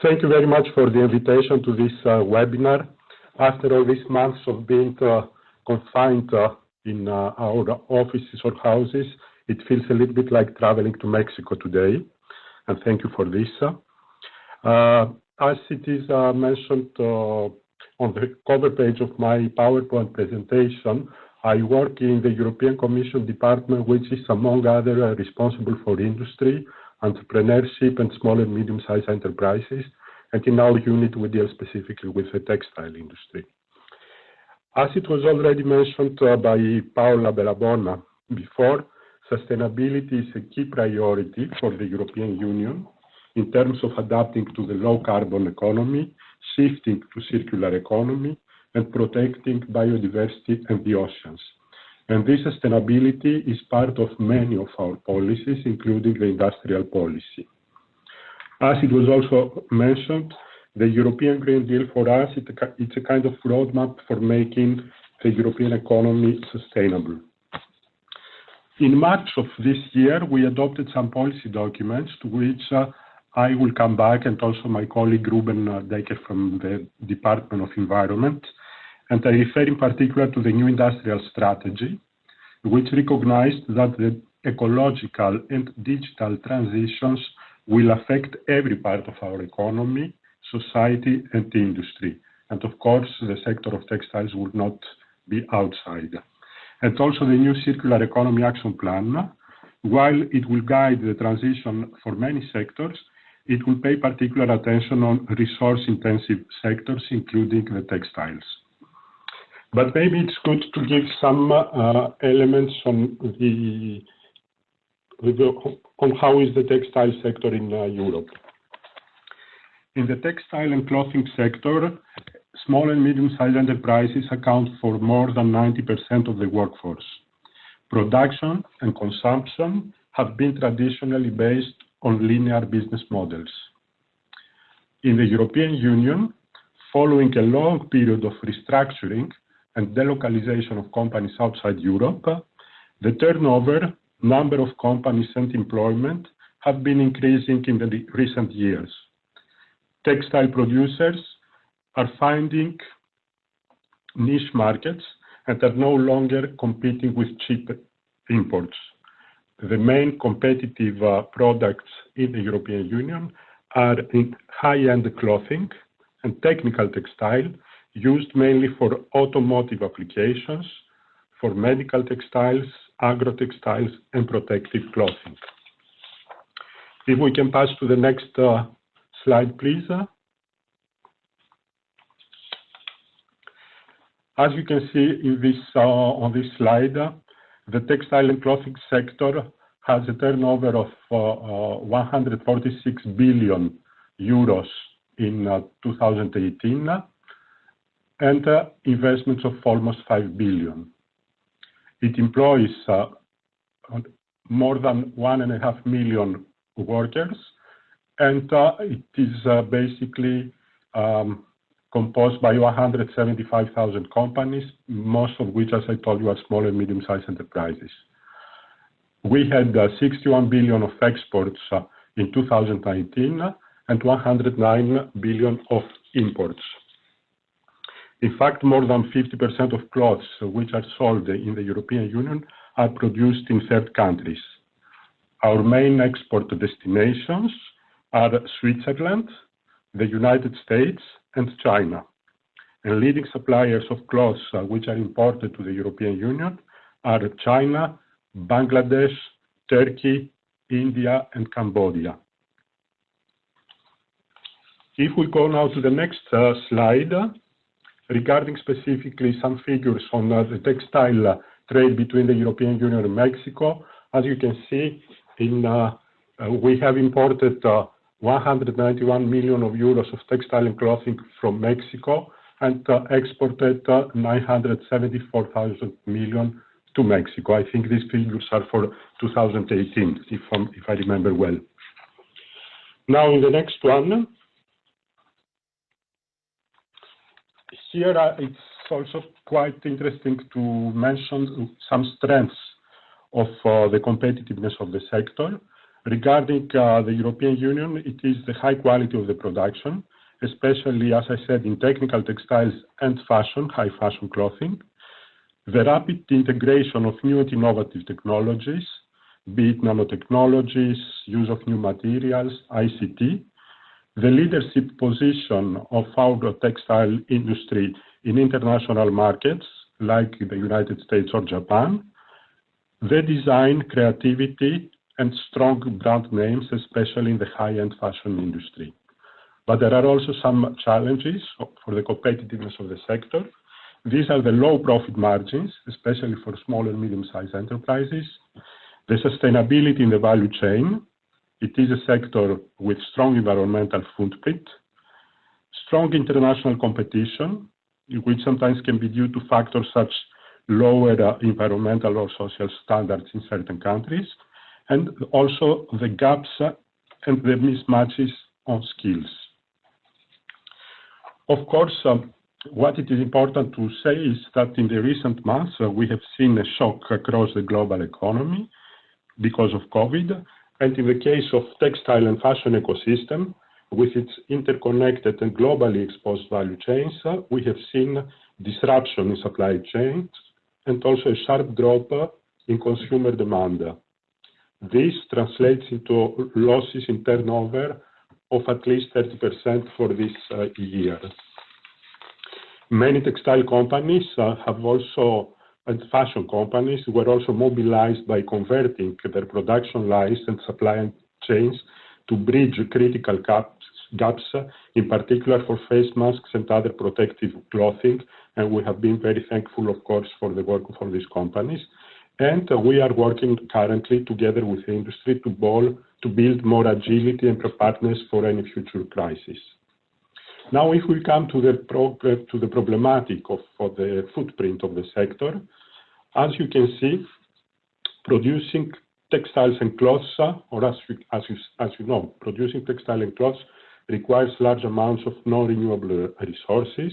Thank you very much for the invitation to this webinar. After all these months of being confined in our offices or houses, it feels a little bit like traveling to Mexico today, and thank you for this. As it is mentioned on the cover page of my PowerPoint presentation, I work in the European Commission department, which is, among other, responsible for industry, entrepreneurship, and small and medium-sized enterprises. And in our unit, we deal specifically with the textile industry. As it was already mentioned by Paola Belabona before, sustainability is a key priority for the European Union in terms of adapting to the low-carbon economy, shifting to circular economy, and protecting biodiversity and the oceans. And this sustainability is part of many of our policies, including the industrial policy. As it was also mentioned, the European Green Deal for us, it's a kind of roadmap for making the European economy sustainable. In March of this year, we adopted some policy documents to which I will come back, and also my colleague Ruben Decker from the Department of Environment. And I refer in particular to the new industrial strategy, which recognized that the ecological and digital transitions will affect every part of our economy, society, and industry. And of course, the sector of textiles will not be outside. And also the new Circular Economy Action Plan, while it will guide the transition for many sectors, it will pay particular attention on resource-intensive sectors, including the textiles. But maybe it's good to give some elements on how is the textile sector in Europe. In the textile and clothing sector, small and medium-sized enterprises account for more than 90% of the workforce. Production and consumption have been traditionally based on linear business models. In the European Union, following a long period of restructuring and delocalization of companies outside Europe, the turnover, number of companies and employment have been increasing in the recent years. Textile producers are finding niche markets and are no longer competing with cheap imports. The main competitive products in the European Union are in high-end clothing and technical textile, used mainly for automotive applications, for medical textiles, agro-textiles, and protective clothing. If we can pass to the next slide, please. As you can see in this, on this slide, the textile and clothing sector has a turnover of 146 billion euros in 2018 and investments of almost 5 billion. It employs more than 1.5 million workers, and it is basically composed by 175,000 companies, most of which, as I told you, are small and medium-sized enterprises. We had 61 billion of exports in 2019 and 109 billion of imports. In fact, more than 50% of clothes which are sold in the European Union are produced in third countries. Our main export destinations are Switzerland, the United States, and China. And leading suppliers of clothes which are imported to the European Union are China, Bangladesh, Turkey, India, and Cambodia. If we go now to the next slide, regarding specifically some figures on the textile trade between the European Union and Mexico, as you can see, we have imported 191 million euros of textile and clothing from Mexico and exported 974,000 million to Mexico. I think these figures are for 2018, if I remember well. Now, in the next one, here it's also quite interesting to mention some strengths of the competitiveness of the sector. Regarding the European Union, it is the high quality of the production, especially, as I said, in technical textiles and fashion, high fashion clothing. The rapid integration of new and innovative technologies, be it nanotechnologies, use of new materials, ICT, the leadership position of our textile industry in international markets like the United States or Japan, the design, creativity, and strong brand names, especially in the high-end fashion industry. But there are also some challenges for the competitiveness of the sector. These are the low profit margins, especially for small and medium-sized enterprises, the sustainability in the value chain. It is a sector with strong environmental footprint, strong international competition, which sometimes can be due to factors such lower environmental or social standards in certain countries, and also the gaps and the mismatches on skills. Of course, what it is important to say is that in the recent months, we have seen a shock across the global economy because of COVID. And in the case of textile and fashion ecosystem, with its interconnected and globally exposed value chains, we have seen disruption in supply chains and also a sharp drop in consumer demand. This translates into losses in turnover of at least 30% for this year. Many textile companies have also, and fashion companies, were also mobilized by converting their production lines and supply chains to bridge critical gaps, in particular for face masks and other protective clothing. And we have been very thankful, of course, for the work of these companies. And we are working currently together with the industry to build more agility and preparedness for any future crisis. Now, if we come to the problematic of the footprint of the sector, as you can see, producing textiles and clothes, or as you know, producing textile and clothes requires large amounts of non-renewable resources.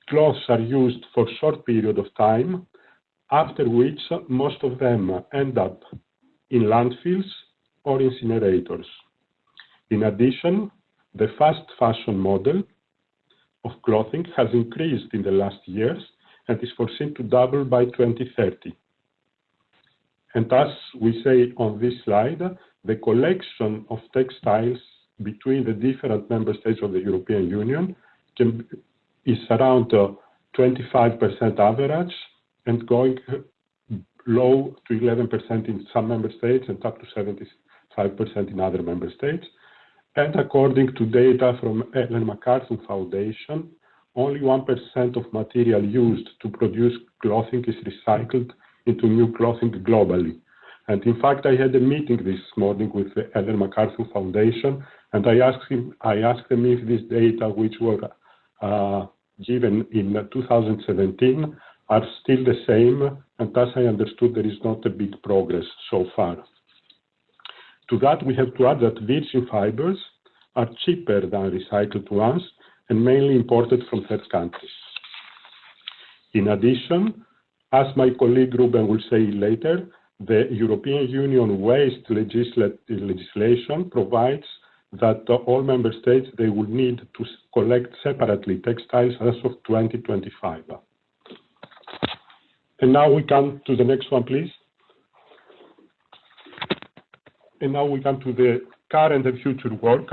Clothes are used for a short period of time, after which most of them end up in landfills or incinerators. In addition, the fast fashion model of clothing has increased in the last years and is foreseen to double by 2030. And as we say on this slide, the collection of textiles between the different member states of the European Union is around 25% average and going low to 11% in some member states and up to 75% in other member states. And according to data from Ellen MacArthur Foundation, only 1% of material used to produce clothing is recycled into new clothing globally. And in fact, I had a meeting this morning with the Ellen MacArthur Foundation, and I asked them if these data, which were given in 2017, are still the same, and as I understood, there is not a big progress so far. To that, we have to add that virgin fibers are cheaper than recycled ones and mainly imported from third countries. In addition, as my colleague Ruben will say later, the European Union waste legislation provides that all member states, they will need to collect separately textiles as of 2025. And now we come to the next one, please. And now we come to the current and future work.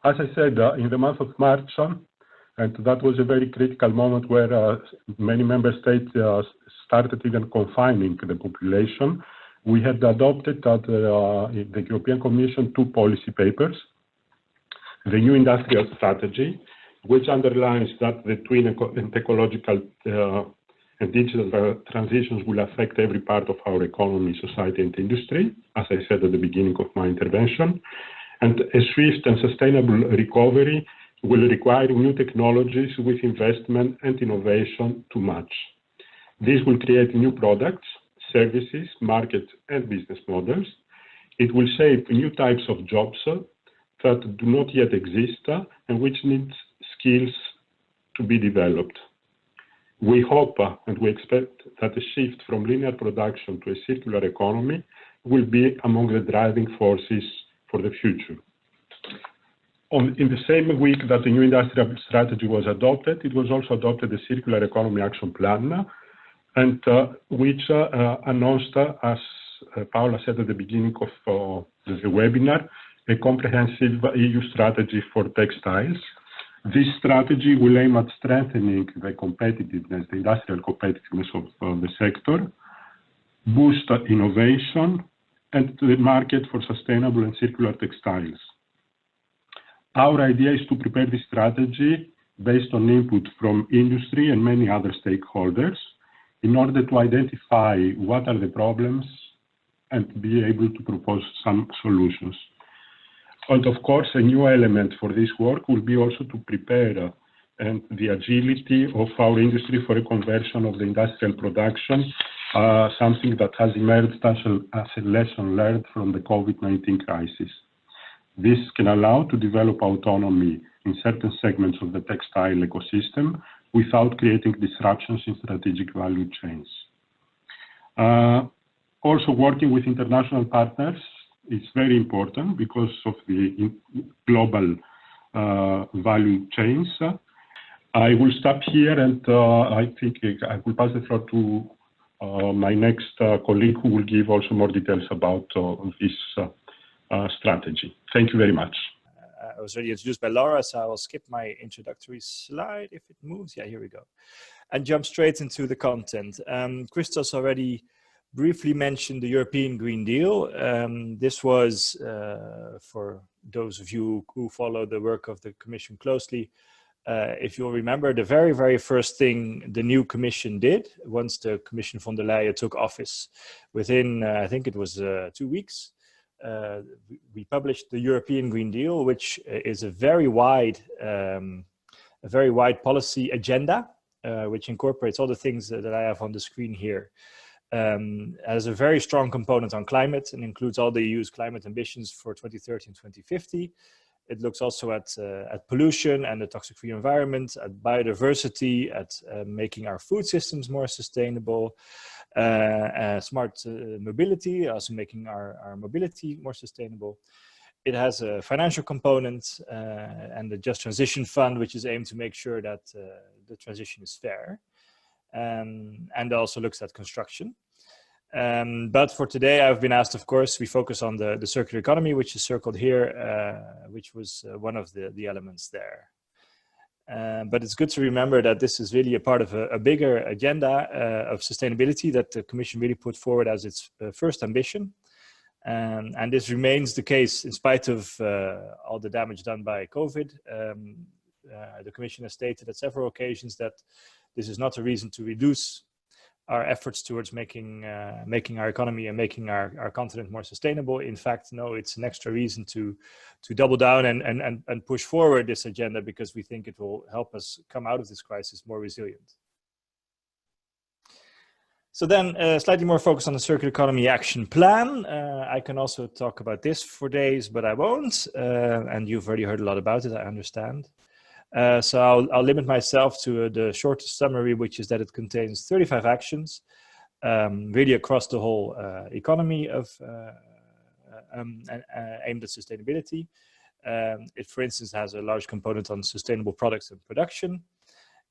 As I said, in the month of March, and that was a very critical moment where many member states started even confining the population, we had adopted at the European Commission 2 policy papers. The new industrial strategy, which underlines that the twin and ecological and digital transitions will affect every part of our economy, society, and industry, as I said at the beginning of my intervention. And a swift and sustainable recovery will require new technologies with investment and innovation to match. This will create new products, services, markets, and business models. It will shape new types of jobs that do not yet exist and which need skills to be developed. We hope and we expect that a shift from linear production to a circular economy will be among the driving forces for the future. In the same week that the new industrial strategy was adopted, it was also adopted the Circular Economy Action Plan, and which announced, as Paola said at the beginning of the webinar, a comprehensive EU strategy for textiles. This strategy will aim at strengthening the competitiveness, the industrial competitiveness of the sector, boost innovation, and the market for sustainable and circular textiles. Our idea is to prepare this strategy based on input from industry and many other stakeholders in order to identify what are the problems and be able to propose some solutions. And of course, a new element for this work will be also to prepare and the agility of our industry for a conversion of the industrial production, something that has emerged as a lesson learned from the COVID-19 crisis. This can allow to develop autonomy in certain segments of the textile ecosystem without creating disruptions in strategic value chains. Also, working with international partners is very important because of the global value chains. I will stop here, and I think I will pass the floor to my next colleague, who will give also more details about this strategy. Thank you very much. I was already introduced by Laura, so I will skip my introductory slide if it moves. Yeah, here we go. And jump straight into the content. Christos already briefly mentioned the European Green Deal. This was, for those of you who follow the work of the Commission closely, if you'll remember, the very, very first thing the new Commission did once the Commission von der Leyen took office, within, I think it was 2 weeks, we published the European Green Deal, which is a very wide policy agenda, which incorporates all the things that I have on the screen here. Has a very strong component on climate and includes all the EU's climate ambitions for 2030 and 2050. It looks also at pollution and the toxic-free environment, at biodiversity, at making our food systems more sustainable, smart mobility, also making our mobility more sustainable. It has a financial component and the Just Transition Fund, which is aimed to make sure that the transition is fair, and also looks at construction. But for today, I've been asked, of course, we focus on the circular economy, which is circled here, which was one of the elements there. But it's good to remember that this is really a part of a bigger agenda of sustainability that the Commission really put forward as its first ambition. And this remains the case in spite of all the damage done by COVID. The Commission has stated at several occasions that this is not a reason to reduce our efforts towards making our economy and making our continent more sustainable. In fact, no, it's an extra reason to double down and push forward this agenda, because we think it will help us come out of this crisis more resilient. So then slightly more focus on the Circular Economy Action Plan. I can also talk about this for days, but I won't. And you've already heard a lot about it, I understand. So I'll limit myself to the shortest summary, which is that it contains 35 actions, really across the whole economy of aimed at sustainability. It, for instance, has a large component on sustainable products and production.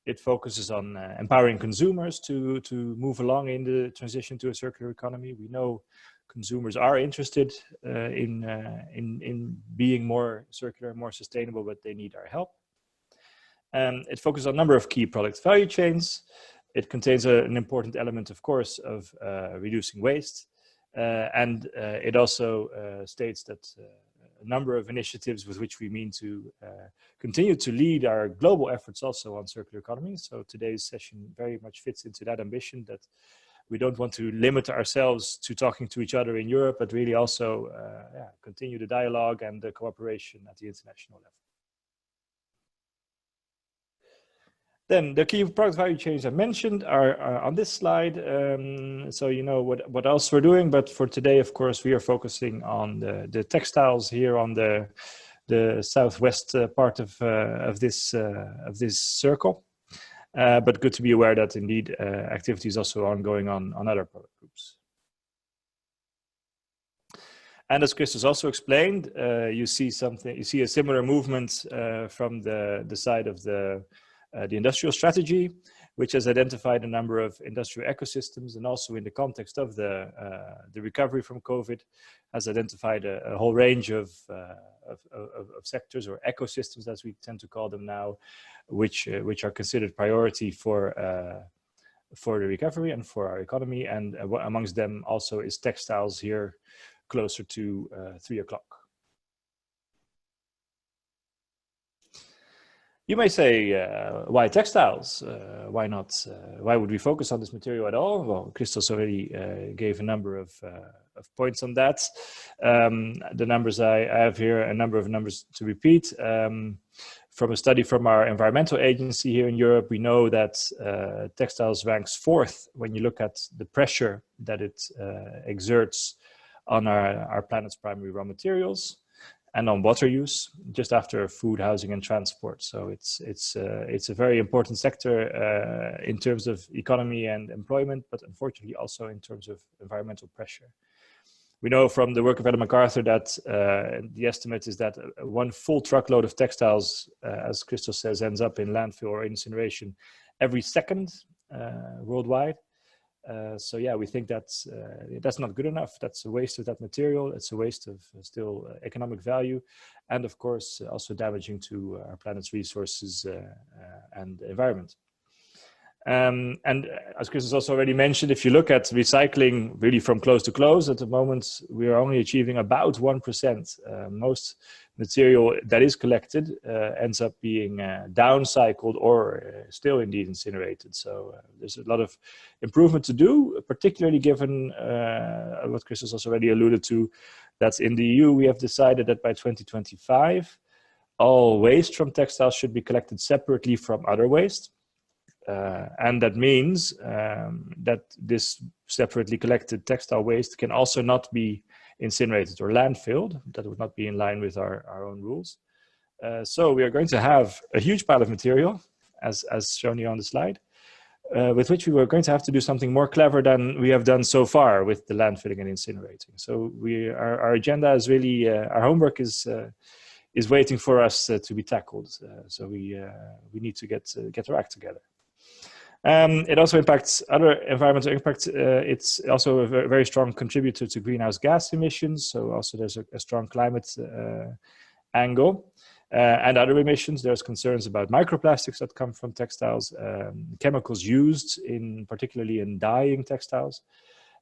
It focuses on empowering consumers to move along in the transition to a circular economy. We know consumers are interested in being more circular, more sustainable, but they need our help. It focuses on a number of key product value chains. It contains an important element, of course, of reducing waste. And it also states that a number of initiatives with which we mean to continue to lead our global efforts also on circular economy. So today's session very much fits into that ambition, that we don't want to limit ourselves to talking to each other in Europe, but really also continue the dialogue and the cooperation at the international level. Then the key product value chains I mentioned are on this slide. So you know what else we're doing, but for today, of course, we are focusing on the textiles here on the southwest part of this circle. But good to be aware that indeed activities also ongoing on other product groups. And as Christos also explained, you see a similar movement from the side of the industrial strategy, which has identified a number of industrial ecosystems, and also in the context of the recovery from COVID, has identified a whole range of sectors or ecosystems, as we tend to call them now, which are considered priority for the recovery and for our economy. And amongst them also is textiles here, closer to 3 o'clock. You may say, why textiles? Why not? Why would we focus on this material at all? Well, Christos already gave a number of points on that. The numbers I have here, a number of numbers to repeat. From a study from our environmental agency here in Europe, we know that textiles ranks 4th when you look at the pressure that it exerts on our planet's primary raw materials, and on water use, just after food, housing, and transport. So it's a very important sector in terms of economy and employment, but unfortunately also in terms of environmental pressure. We know from the work of Ellen MacArthur that the estimate is that 1 full truckload of textiles, as Christos says, ends up in landfill or incineration every second worldwide. So yeah, we think that's not good enough. That's a waste of that material. It's a waste of still economic value, and of course also damaging to our planet's resources and environment. And as Chris has also already mentioned, if you look at recycling really from close to close, at the moment we are only achieving about 1%. Most material that is collected ends up being downcycled or still indeed incinerated. So there's a lot of improvement to do, particularly given what Chris has also already alluded to, that in the EU we have decided that by 2025 all waste from textiles should be collected separately from other waste. And that means that this separately collected textile waste can also not be incinerated or landfilled. That would not be in line with our own rules. So we are going to have a huge pile of material, as shown here on the slide, with which we were going to have to do something more clever than we have done so far with the landfilling and incinerating. So our agenda is really, our homework is waiting for us to be tackled. So we need to get our act together. It also impacts other environmental impacts. It's also a very strong contributor to greenhouse gas emissions. So also there's a strong climate angle. And other emissions, there's concerns about microplastics that come from textiles, chemicals used particularly in dyeing textiles.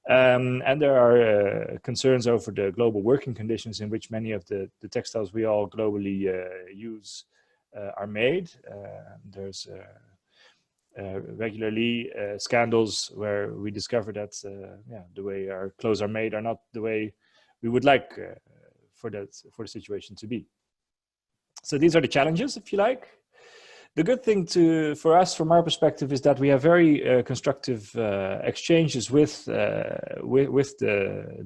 And there are concerns over the global working conditions in which many of the textiles we all globally use are made. There's regularly scandals where we discover that the way our clothes are made are not the way we would like for the situation to be. So these are the challenges, if you like. The good thing for us, from our perspective, is that we have very constructive exchanges with the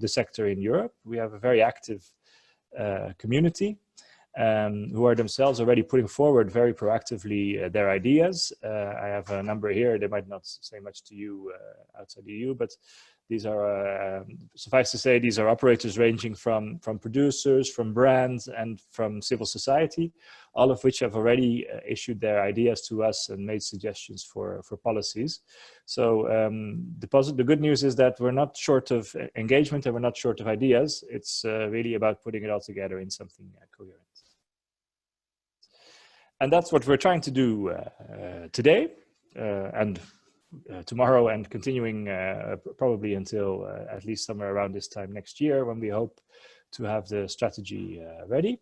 sector in Europe. We have a very active community who are themselves already putting forward very proactively their ideas. I have a number here. They might not say much to you outside the EU, but these are, suffice to say, these are operators ranging from producers, from brands, and from civil society, all of which have already issued their ideas to us and made suggestions for policies. So the good news is that we're not short of engagement and we're not short of ideas. It's really about putting it all together in something coherent. And that's what we're trying to do today and tomorrow, and continuing probably until at least somewhere around this time next year, when we hope to have the strategy ready.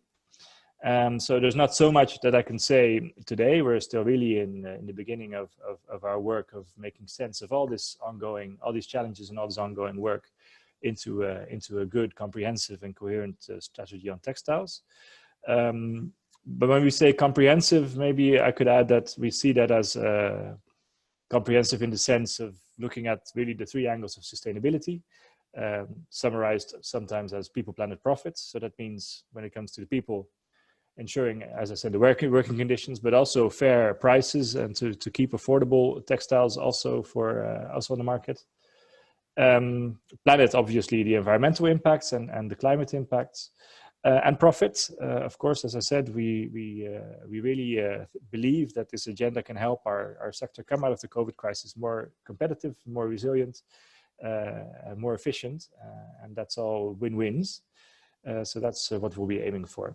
So there's not so much that I can say today. We're still really in the beginning of our work of making sense of all these challenges and all this ongoing work into a good, comprehensive and coherent strategy on textiles. But when we say comprehensive, maybe I could add that we see that as comprehensive in the sense of looking at really the 3 angles of sustainability, summarized sometimes as people, planet, profits. So that means when it comes to the people, ensuring, as I said, the working conditions, but also fair prices and to keep affordable textiles also on the market. Planet, obviously, the environmental impacts and the climate impacts. And profit, of course, as I said, we really believe that this agenda can help our sector come out of the COVID crisis more competitive, more resilient, and more efficient. And that's all win-wins. So that's what we'll be aiming for.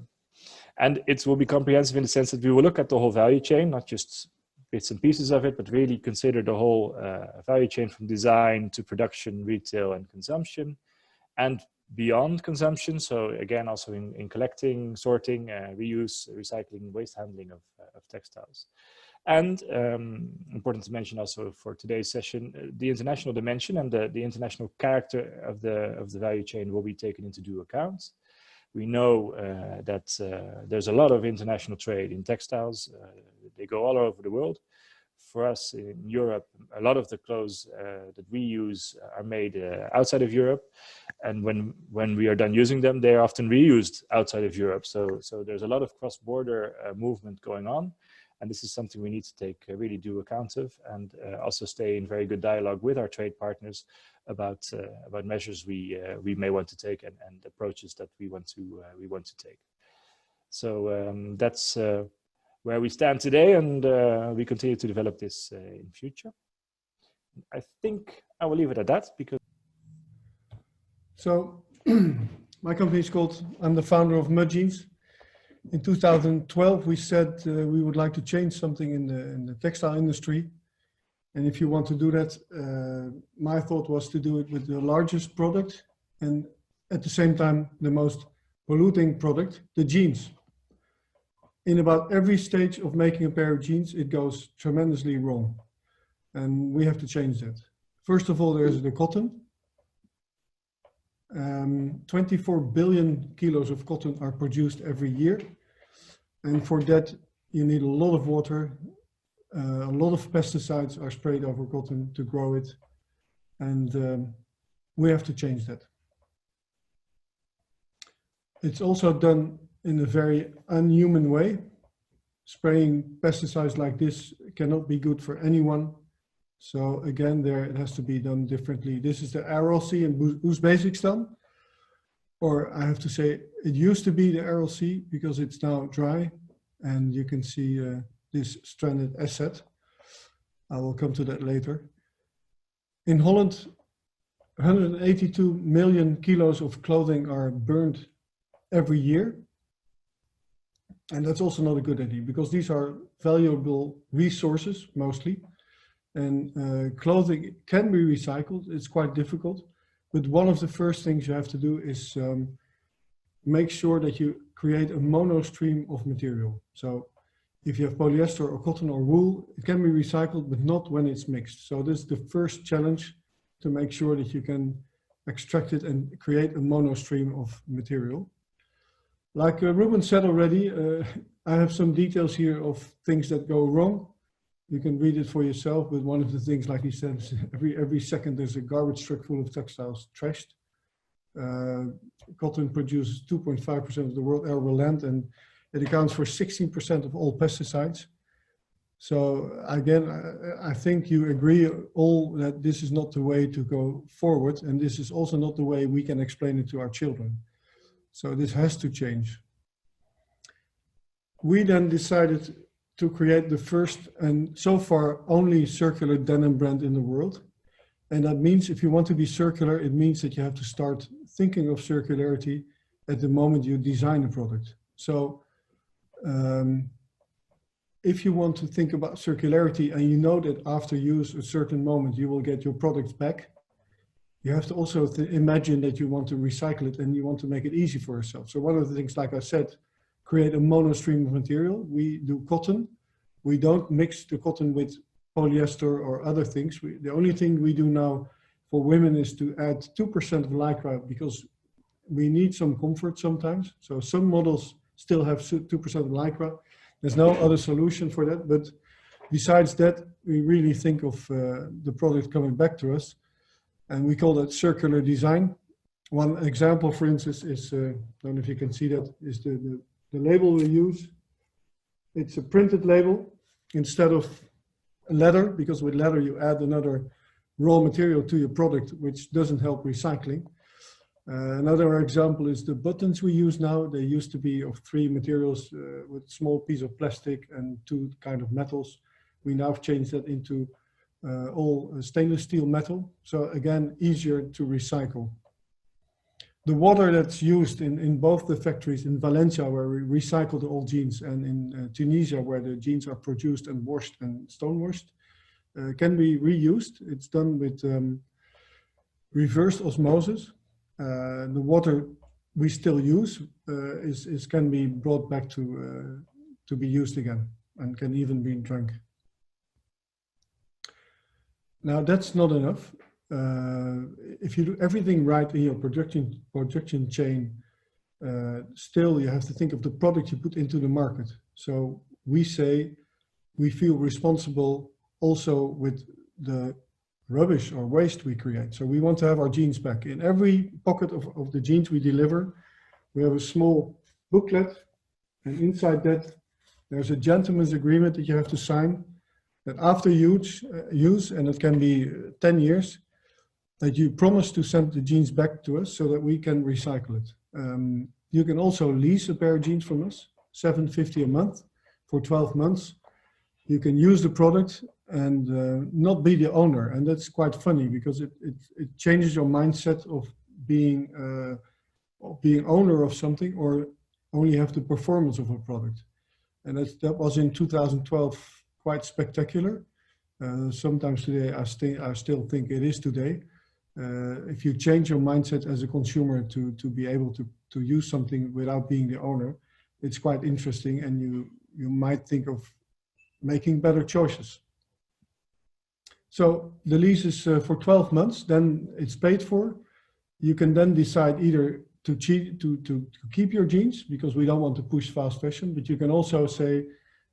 And it will be comprehensive in the sense that we will look at the whole value chain, not just bits and pieces of it, but really consider the whole value chain from design to production, retail, and consumption. And beyond consumption, so again, also in collecting, sorting, reuse, recycling, waste handling of textiles. And important to mention also for today's session, the international dimension and the international character of the value chain will be taken into due account. We know that there's a lot of international trade in textiles. They go all over the world. For us in Europe, a lot of the clothes that we use are made outside of Europe. And when we are done using them, they are often reused outside of Europe. So there's a lot of cross-border movement going on. And this is something we need to take really due account of, and also stay in very good dialogue with our trade partners about measures we may want to take and approaches that we want to take. So that's where we stand today, and we continue to develop this in future. I think I will leave it at that because. So my company is called, I'm the founder of Mud Jeans. In 2012, we said we would like to change something in the textile industry. And if you want to do that, my thought was to do it with the largest product and at the same time, the most polluting product, the jeans. In about every stage of making a pair of jeans, it goes tremendously wrong. And we have to change that. First of all, there's the cotton. 24 billion kilos of cotton are produced every year. And for that, you need a lot of water. A lot of pesticides are sprayed over cotton to grow it. And we have to change that. It's also done in a very unhuman way. Spraying pesticides like this cannot be good for anyone. So again, there it has to be done differently. This is the RLC in Uzbekistan. Or I have to say, it used to be the RLC because it's now dry. And you can see this stranded asset. I will come to that later. In Holland, 182 million kilos of clothing are burned every year. And that's also not a good idea because these are valuable resources mostly. And clothing can be recycled. It's quite difficult. But one of the first things you have to do is make sure that you create a monostream of material. So if you have polyester or cotton or wool, it can be recycled, but not when it's mixed. So this is the first challenge, to make sure that you can extract it and create a monostream of material. Like Ruben said already, I have some details here of things that go wrong. You can read it for yourself, but one of the things, like he said, is every second there's a garbage truck full of textiles trashed. Cotton produces 2.5% of the world arable land, and it accounts for 16% of all pesticides. So again, I think you agree all that this is not the way to go forward, and this is also not the way we can explain it to our children. So this has to change. We then decided to create the first and so far only circular denim brand in the world. And that means if you want to be circular, it means that you have to start thinking of circularity at the moment you design a product. So if you want to think about circularity and you know that after use a certain moment you will get your products back, you have to also imagine that you want to recycle it and you want to make it easy for yourself. So one of the things, like I said, create a monostream of material. We do cotton. We don't mix the cotton with polyester or other things. The only thing we do now for women is to add 2% of lycra because we need some comfort sometimes. So some models still have 2% of lycra. There's no other solution for that. But besides that, we really think of the product coming back to us. And we call that circular design. One example, for instance, is, I don't know if you can see that, is the label we use. It's a printed label instead of leather, because with leather you add another raw material to your product, which doesn't help recycling. Another example is the buttons we use now. They used to be of 3 materials with small piece of plastic and 2 kind of metals. We now have changed that into all stainless steel metal. So again, easier to recycle. The water that's used in both the factories in Valencia, where we recycle the old jeans, and in Tunisia, where the jeans are produced and washed and stone washed, can be reused. It's done with reverse osmosis. The water we still use can be brought back to be used again, and can even be drunk. Now that's not enough. If you do everything right in your production chain, still you have to think of the product you put into the market. So we say we feel responsible also with the rubbish or waste we create. So we want to have our jeans back. In every pocket of the jeans we deliver, we have a small booklet, and inside that there's a gentleman's agreement that you have to sign, that after use, and it can be 10 years, that you promise to send the jeans back to us so that we can recycle it. You can also lease a pair of jeans from us, $7.50 a month for 12 months. You can use the product and not be the owner. And that's quite funny, because it changes your mindset of being owner of something, or only have the performance of a product. And that was in 2012 quite spectacular. Sometimes today I still think it is today. If you change your mindset as a consumer to be able to use something without being the owner, it's quite interesting, and you might think of making better choices. So the lease is for 12 months, then it's paid for. You can then decide either to keep your jeans, because we don't want to push fast fashion, but you can also say,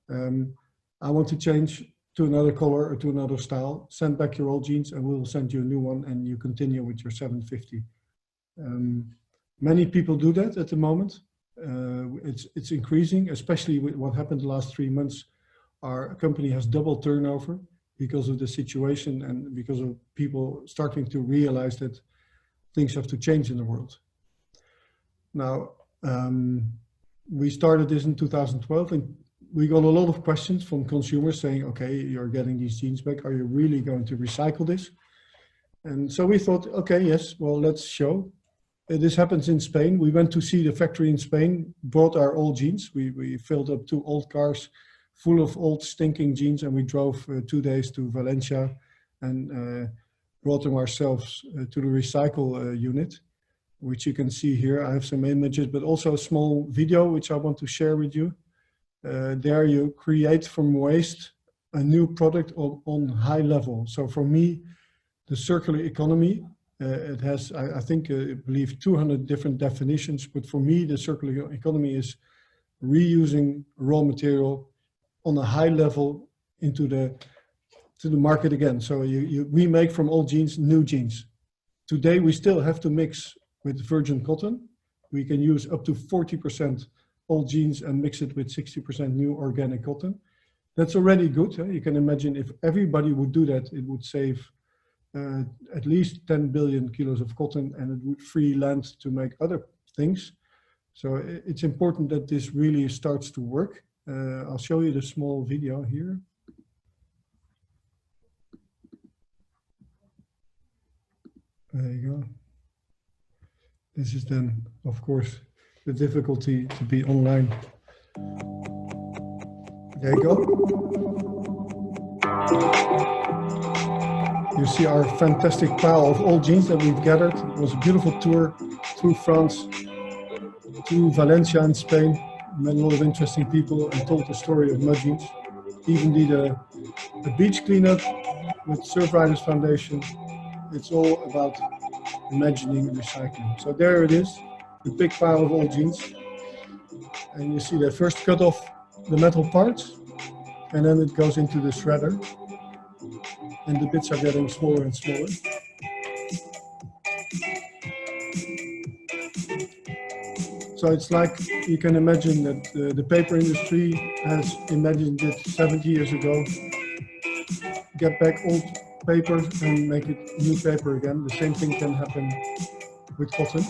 I want to change to another color or to another style, send back your old jeans and we'll send you a new one, and you continue with your $7.50. Many people do that at the moment. It's increasing, especially with what happened the last 3 months. Our company has double turnover because of the situation and because of people starting to realize that things have to change in the world. Now, we started this in 2012, and we got a lot of questions from consumers saying, okay, you're getting these jeans back. Are you really going to recycle this? And so we thought, okay, yes, well, let's show. This happens in Spain. We went to see the factory in Spain, brought our old jeans. We filled up 2 old cars full of old stinking jeans, and we drove 2 days to Valencia and brought them ourselves to the recycle unit, which you can see here. I have some images, but also a small video, which I want to share with you. There you create from waste a new product on high level. So for me, the circular economy, it has, I believe 200 different definitions, but for me, the circular economy is reusing raw material on a high level into the market again. So we make from old jeans new jeans. Today, we still have to mix with virgin cotton. We can use up to 40% old jeans and mix it with 60% new organic cotton. That's already good. You can imagine if everybody would do that, it would save at least 10 billion kilos of cotton, and it would free land to make other things. So it's important that this really starts to work. I'll show you the small video here. There you go. This is then, of course, the difficulty to be online. There you go. You see our fantastic pile of old jeans that we've gathered. It was a beautiful tour through France, to Valencia in Spain. Met a lot of interesting people and told the story of mud jeans. Even did a beach cleanup with Surfriders Foundation. It's all about imagining recycling. So there it is, the big pile of old jeans. And you see they first cut off the metal parts, and then it goes into the shredder. And the bits are getting smaller and smaller. So it's like you can imagine that the paper industry has imagined it 70 years ago. Get back paper and make it new paper again. The same thing can happen with cotton.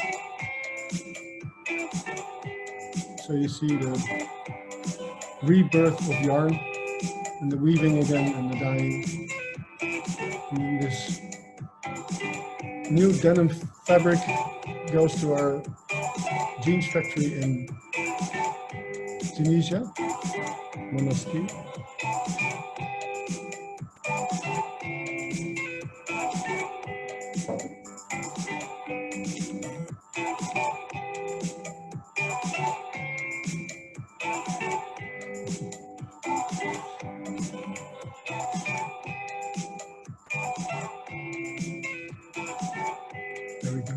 So you see the rebirth of yarn and the weaving again and the dyeing. And this new denim fabric goes to our jeans factory in Tunisia, Monastir. There we go.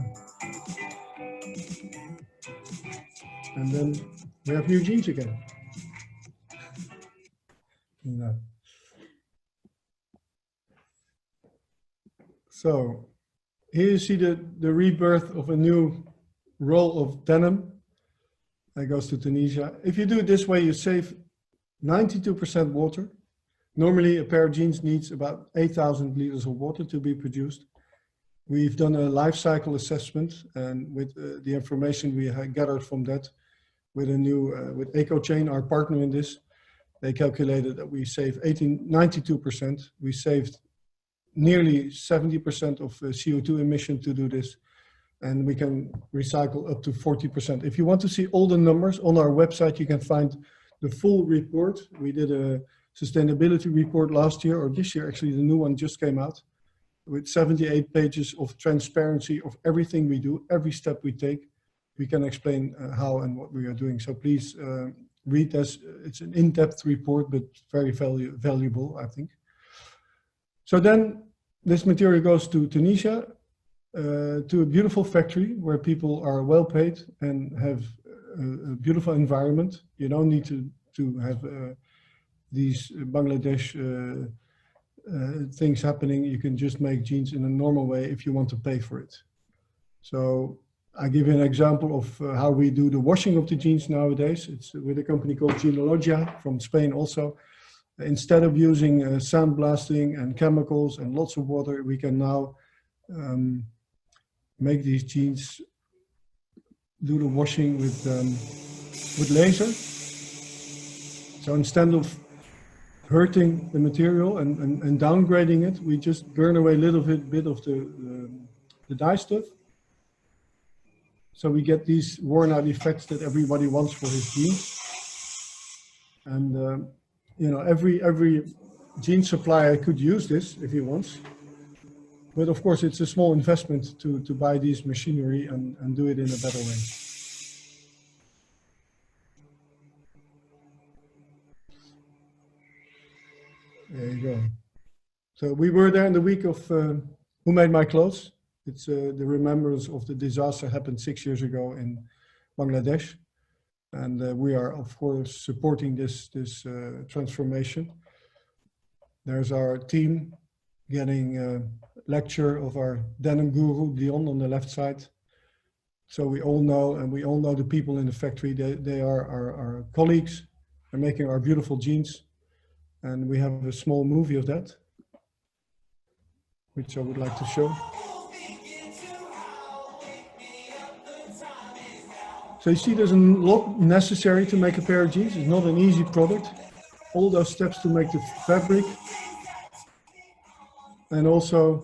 And then we have new jeans again. No. So here you see the rebirth of a new roll of denim that goes to Tunisia. If you do it this way, you save 92% water. Normally a pair of jeans needs about 8,000 liters of water to be produced. We've done a life cycle assessment, and with the information we gathered from that, with a new, with EcoChain, our partner in this, they calculated that we save 92%. We saved nearly 70% of CO2 emission to do this, and we can recycle up to 40%. If you want to see all the numbers on our website, you can find the full report. We did a sustainability report last year, or this year actually, the new one just came out, with 78 pages of transparency of everything we do, every step we take. We can explain how and what we are doing. So please read this. It's an in-depth report, but very valuable, I think. So then this material goes to Tunisia, to a beautiful factory where people are well paid and have a beautiful environment. You don't need to have these Bangladesh things happening. You can just make jeans in a normal way if you want to pay for it. So I give you an example of how we do the washing of the jeans nowadays. It's with a company called Ginologia from Spain also. Instead of using sandblasting and chemicals and lots of water, we can now make these jeans, do the washing with laser. So instead of hurting the material and downgrading it, we just burn away a little bit of the dye stuff. So we get these worn out effects that everybody wants for his jeans. And you know, every jean supplier could use this if he wants. But of course, it's a small investment to buy these machinery and do it in a better way. There you go. So we were there in the week of Who Made My Clothes? It's the remembrance of the disaster happened 6 years ago in Bangladesh. And we are, of course, supporting this transformation. There's our team getting a lecture of our denim guru, Dion, on the left side. So we all know, and we all know the people in the factory. They are our colleagues. They're making our beautiful jeans. And we have a small movie of that, which I would like to show. So you see there's a lot necessary to make a pair of jeans. It's not an easy product. All those steps to make the fabric, and also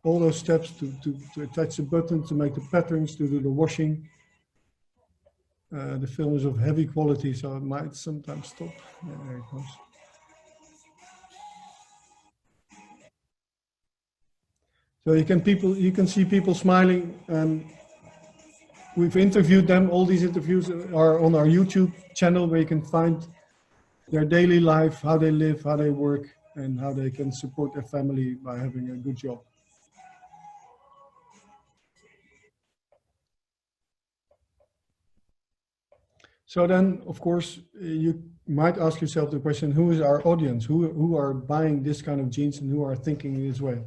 all those steps to attach the button, to make the patterns, to do the washing. The film is of heavy quality, so it might sometimes stop. Yeah, there it goes. So you can see people smiling, and we've interviewed them. All these interviews are on our YouTube channel, where you can find their daily life, how they live, how they work, and how they can support their family by having a good job. So then, of course, you might ask yourself the question, who is our audience? Who are buying this kind of jeans and who are thinking in this way?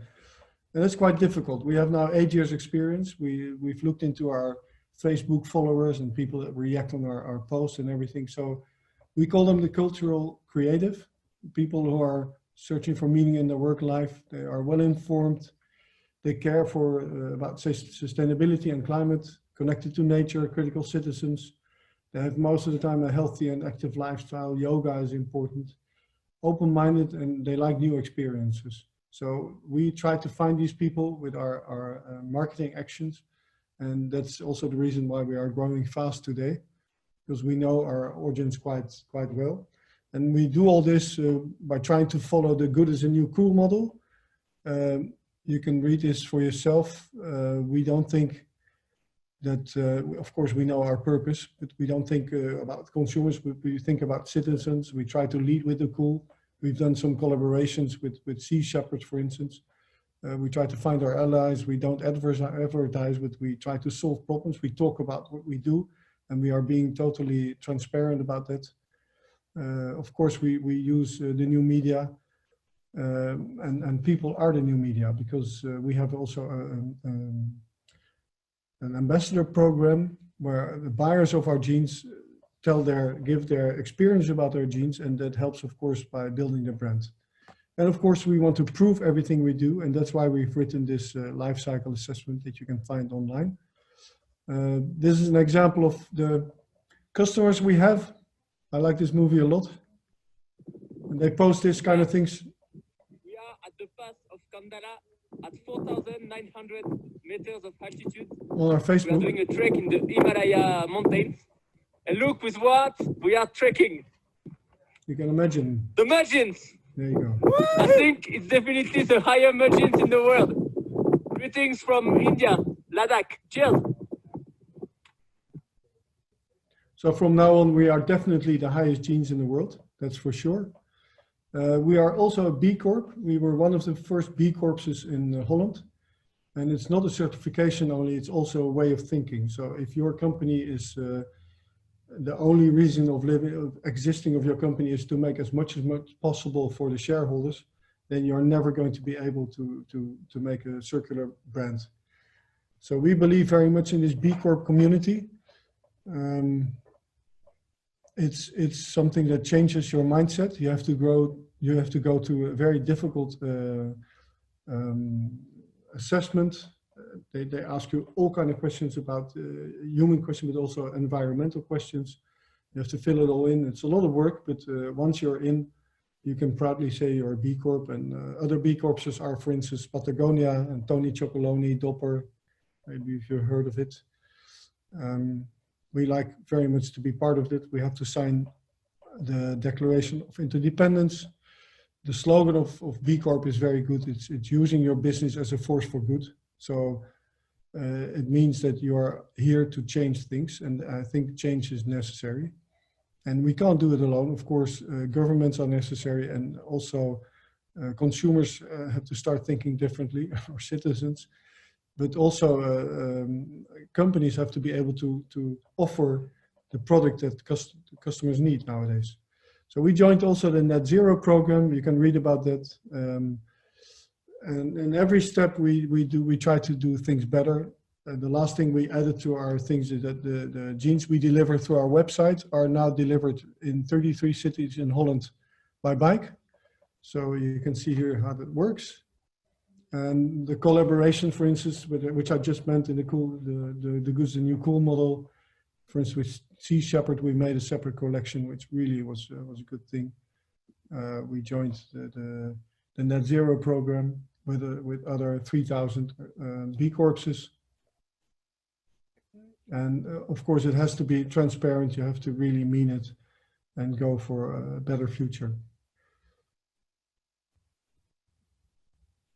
And that's quite difficult. We have now 8 years experience. We've looked into our Facebook followers and people that react on our posts and everything. So we call them the cultural creative, people who are searching for meaning in their work life. They are well informed. They care for about sustainability and climate, connected to nature, critical citizens. They have most of the time a healthy and active lifestyle. Yoga is important. Open-minded, and they like new experiences. So we try to find these people with our marketing actions. And that's also the reason why we are growing fast today, because we know our audience quite well. And we do all this by trying to follow the good is a new cool model. You can read this for yourself. We don't think that, of course, we know our purpose, but we don't think about consumers, but we think about citizens. We try to lead with the cool. We've done some collaborations with Sea Shepherds, for instance. We try to find our allies. We don't advertise, but we try to solve problems. We talk about what we do, and we are being totally transparent about that. Of course, we use the new media, and people are the new media, because we have also an ambassador program where the buyers of our jeans give their experience about their jeans, and that helps, of course, by building the brand. And of course, we want to prove everything we do, and that's why we've written this life cycle assessment that you can find online. This is an example of the customers we have. I like this movie a lot. And they post this kind of things. We are at the pass of Kandala at 4,900 meters of altitude. On our Facebook. We are doing a trek in the Himalaya mountains. And look with what we are trekking. You can imagine. The margins. There you go. I think it's definitely the higher margins in the world. Greetings from India, Ladakh. Cheers. So from now on, we are definitely the highest jeans in the world. That's for sure. We are also a B Corp. We were one of the first B Corps in Holland. And it's not a certification only, it's also a way of thinking. So if your company is, the only reason of existing of your company is to make as much possible for the shareholders, then you're never going to be able to make a circular brand. So we believe very much in this B Corp community. It's something that changes your mindset. You have to grow. You have to go to a very difficult assessment. They ask you all kinds of questions about human questions, but also environmental questions. You have to fill it all in. It's a lot of work, but once you're in, you can proudly say you're a B Corp. And other B Corps are, for instance, Patagonia and Tony Chocolonely, Dopper. Maybe if you've heard of it. We like very much to be part of it. We have to sign the Declaration of Interdependence. The slogan of B Corp is very good. It's using your business as a force for good. So it means that you are here to change things, and I think change is necessary. And we can't do it alone. Of course, governments are necessary, and also consumers have to start thinking differently, or citizens. But also companies have to be able to offer the product that customers need nowadays. So we joined also the Net Zero program. You can read about that. And in every step we try to do things better. The last thing we added to our things is that the jeans we deliver through our website are now delivered in 33 cities in Holland by bike. So you can see here how that works. And the collaboration, for instance, which I just meant in the Goods and New Cool model, for instance, with Sea Shepherd, we made a separate collection, which really was a good thing. We joined the Net Zero program with other 3,000 B Corpses. And of course, it has to be transparent. You have to really mean it and go for a better future.